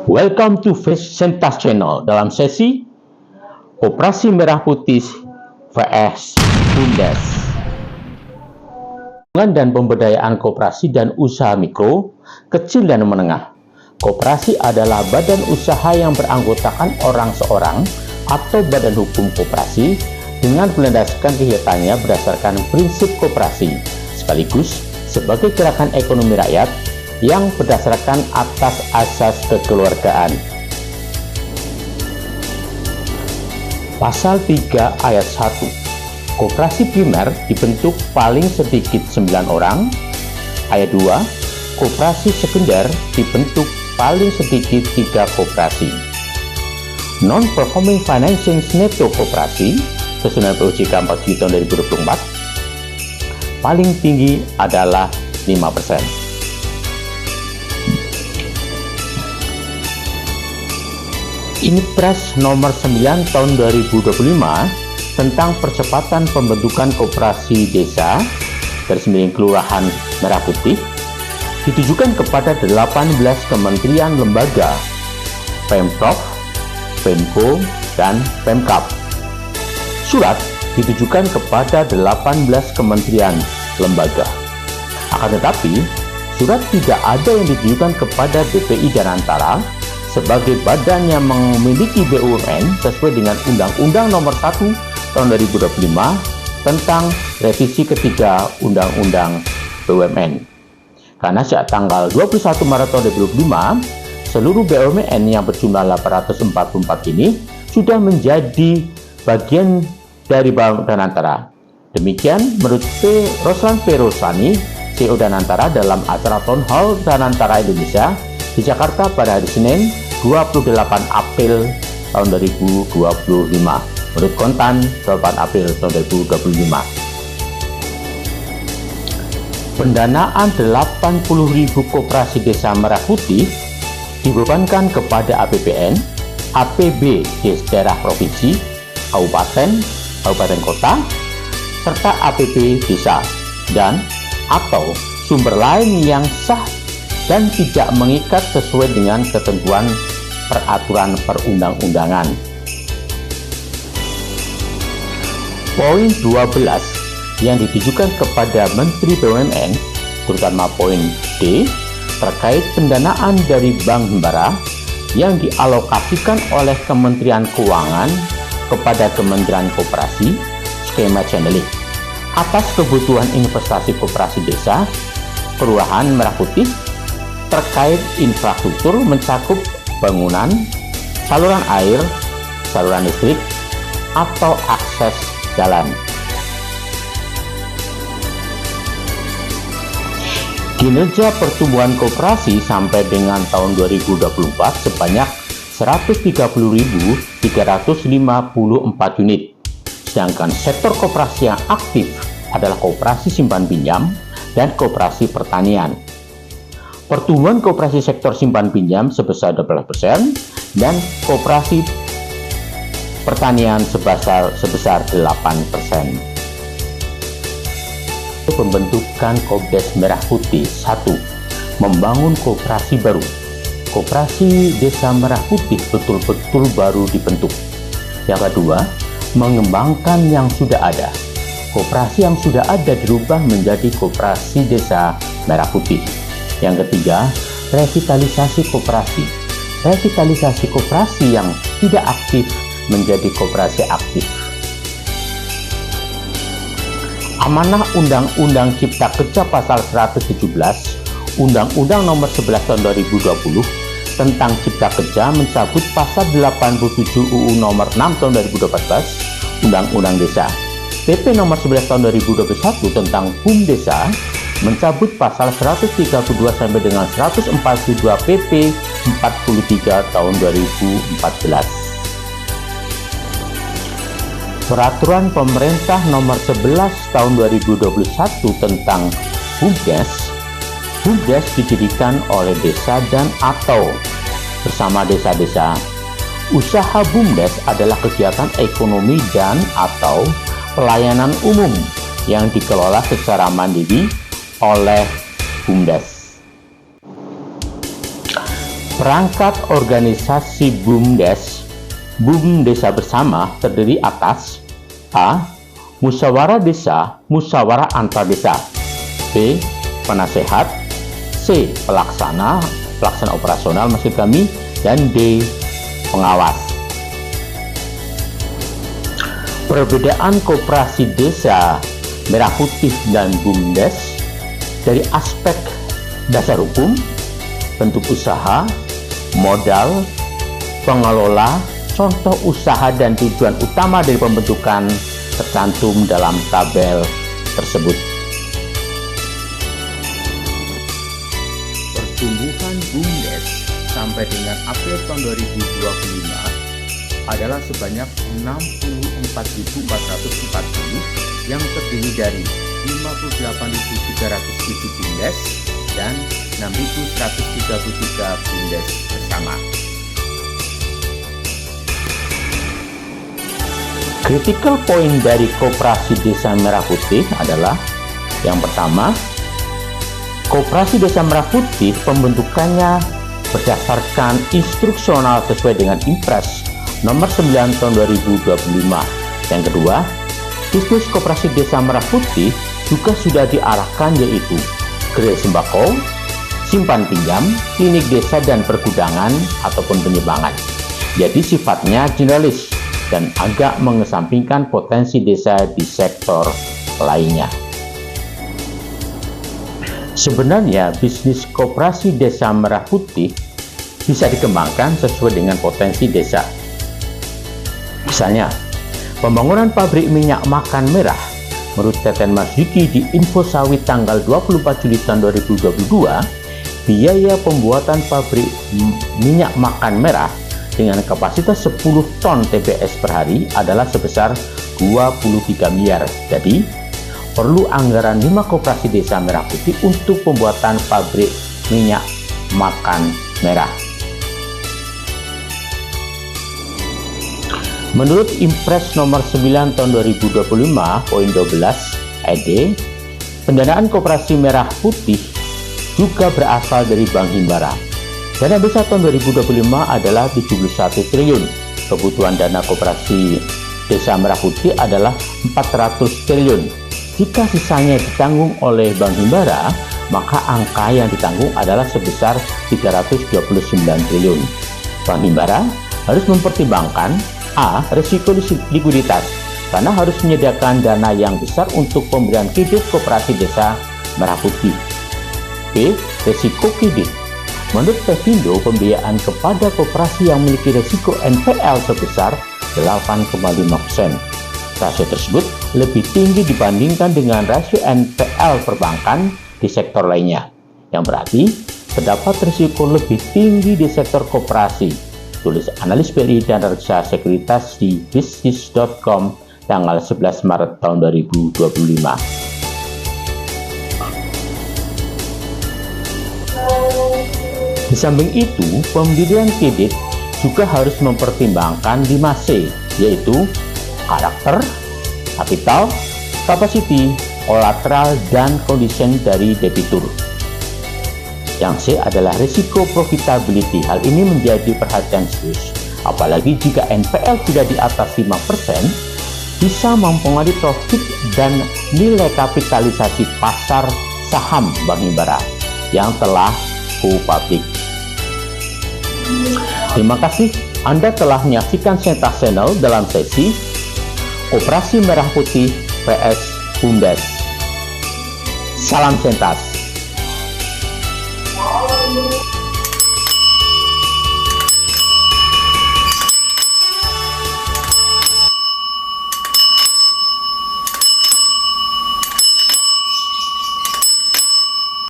Welcome to Sentas Channel dalam sesi Koperasi Merah Putih vs BUMDes. Dan pemberdayaan koperasi dan usaha mikro, kecil dan menengah. Koperasi adalah badan usaha yang beranggotakan orang seorang atau badan hukum koperasi dengan melandaskan kegiatannya berdasarkan prinsip koperasi, sekaligus sebagai gerakan ekonomi rakyat yang berdasarkan atas asas kekeluargaan. Pasal 3 ayat 1. Koperasi primer dibentuk paling sedikit 9 orang. Ayat 2. Koperasi sekunder dibentuk paling sedikit 3 koperasi. Non-performing financing neto koperasi sesuai OJK 47 tahun 2024 paling tinggi adalah 5%. Inpres nomor 9 tahun 2025 tentang percepatan pembentukan koperasi desa / kelurahan Merah Putih ditujukan kepada 18 kementerian lembaga, Pemprov, Pemko, dan Pemkab. Surat ditujukan kepada 18 kementerian lembaga. Akan tetapi, surat tidak ada yang ditujukan kepada BPI Danantara sebagai badan yang memiliki BUMN sesuai dengan Undang-Undang Nomor 1 Tahun 2025 tentang revisi ketiga Undang-Undang BUMN. Karena sejak tanggal 21 Maret tahun 2025, seluruh BUMN yang berjumlah 844 ini sudah menjadi bagian dari Bank Danantara. Demikian menurut Roslan P. Rosani, CEO Danantara dalam acara Town Hall Danantara Indonesia di Jakarta pada hari Senin 28 April tahun 2025. Menurut Kontan 8 April tahun 2025. Pendanaan 80.000 koperasi desa Merah Putih dibebankan kepada APBN, APB di daerah provinsi, kabupaten kota, serta APB desa dan atau sumber lain yang sah dan tidak mengikat sesuai dengan ketentuan peraturan perundang-undangan. Poin 12 yang ditujukan kepada Menteri BUMN, terutama poin D, terkait pendanaan dari Bank Himbara yang dialokasikan oleh Kementerian Keuangan kepada Kementerian Koperasi, skema channeling, atas kebutuhan investasi koperasi desa, kelurahan Merah Putih, terkait infrastruktur mencakup bangunan, saluran air, saluran listrik, atau akses jalan. Kinerja pertumbuhan koperasi sampai dengan tahun 2024 sebanyak 130.354 unit. Sedangkan sektor koperasi yang aktif adalah koperasi simpan pinjam dan koperasi pertanian. Pertumbuhan koperasi sektor simpan pinjam sebesar 12% dan koperasi pertanian sebesar 8%. Pembentukan Koperasi Merah Putih. 1. Membangun koperasi baru. Koperasi Desa Merah Putih betul-betul baru dibentuk. Yang kedua, mengembangkan yang sudah ada. Koperasi yang sudah ada dirubah menjadi Koperasi Desa Merah Putih. Yang ketiga, revitalisasi koperasi. Revitalisasi koperasi yang tidak aktif menjadi koperasi aktif. Amanah Undang-Undang Cipta Kerja Pasal 117, Undang-Undang Nomor 11 Tahun 2020 tentang Cipta Kerja mencabut Pasal 87 UU Nomor 6 Tahun 2014 Undang-Undang Desa. PP Nomor 11 Tahun 2021 tentang BUMDesa mencabut Pasal 132 sampai dengan 142 PP 43 Tahun 2014. Peraturan Pemerintah Nomor 11 Tahun 2021 tentang BUMDes. BUMDes didirikan oleh desa dan atau bersama desa-desa. Usaha BUMDes adalah kegiatan ekonomi dan atau pelayanan umum yang dikelola secara mandiri oleh BUMDes. Perangkat organisasi BUMDes, BUM Desa Bersama, terdiri atas A. Musyawarah Desa, musyawarah antar desa. B. Penasehat. C. Pelaksana operasional maksud kami. Dan D. Pengawas. Perbedaan koperasi desa Merah Putih dan BUMDes dari aspek dasar hukum, bentuk usaha, modal, pengelola, contoh usaha dan tujuan utama dari pembentukan tercantum dalam tabel tersebut. Pertumbuhan BUMDes sampai dengan April tahun 2025 adalah sebanyak 64.440 yang terdiri dari 58.307 BUMDes dan 6.133 BUMDes bersama. Critical point dari Koperasi Desa Merah Putih adalah yang pertama, Koperasi Desa Merah Putih pembentukannya berdasarkan instruksional sesuai dengan Impres nomor 9 tahun 2025. Yang kedua, bisnis Koperasi Desa Merah Putih juga sudah diarahkan yaitu gerai sembako, simpan pinjam, klinik desa dan pergudangan ataupun penyimpanan. Jadi sifatnya generalis dan agak mengesampingkan potensi desa di sektor lainnya. Sebenarnya bisnis Koperasi Desa Merah Putih bisa dikembangkan sesuai dengan potensi desa. Misalnya, pembangunan pabrik minyak makan merah menurut Teten Mas Yuki di Info Sawit tanggal 24 Juli tahun 2022, biaya pembuatan pabrik minyak makan merah dengan kapasitas 10 ton TBS per hari adalah sebesar 23 miliar. Jadi, perlu anggaran 5 koperasi desa Merah Putih untuk pembuatan pabrik minyak makan merah. Menurut Impres nomor 9 tahun 2025, poin 12 ED, pendanaan koperasi Merah Putih juga berasal dari Bank Himbara. Dana desa tahun 2025 adalah 71 triliun. Kebutuhan dana koperasi Desa Merah Putih adalah 400 triliun. Jika sisanya ditanggung oleh Bank Himbara, maka angka yang ditanggung adalah sebesar 329 triliun. Bank Himbara harus mempertimbangkan A. Risiko likuiditas, karena harus menyediakan dana yang besar untuk pemberian kredit koperasi Desa Merah Putih. B. Risiko kredit. Menurut Pevindo, pembiayaan kepada koperasi yang memiliki risiko NPL sebesar 8,5%. Rasio tersebut lebih tinggi dibandingkan dengan rasio NPL perbankan di sektor lainnya, yang berarti terdapat risiko lebih tinggi di sektor koperasi. Tulis analis BRI dan Reksa Sekuritas di bisnis.com tanggal 11 Maret tahun 2025. Di samping itu, pemberian kredit juga harus mempertimbangkan 5C, yaitu karakter, kapital, capacity, collateral, dan condition dari debitur. Yang C adalah risiko profitability. Hal ini menjadi perhatian serius, apalagi jika NPL tidak di atas 5%, bisa mempengaruhi profit dan nilai kapitalisasi pasar saham Bank Himbara yang telah go public. Terima kasih Anda telah menyaksikan Sentas Channel dalam sesi Koperasi Merah Putih vs BUMDes. Salam Sentas.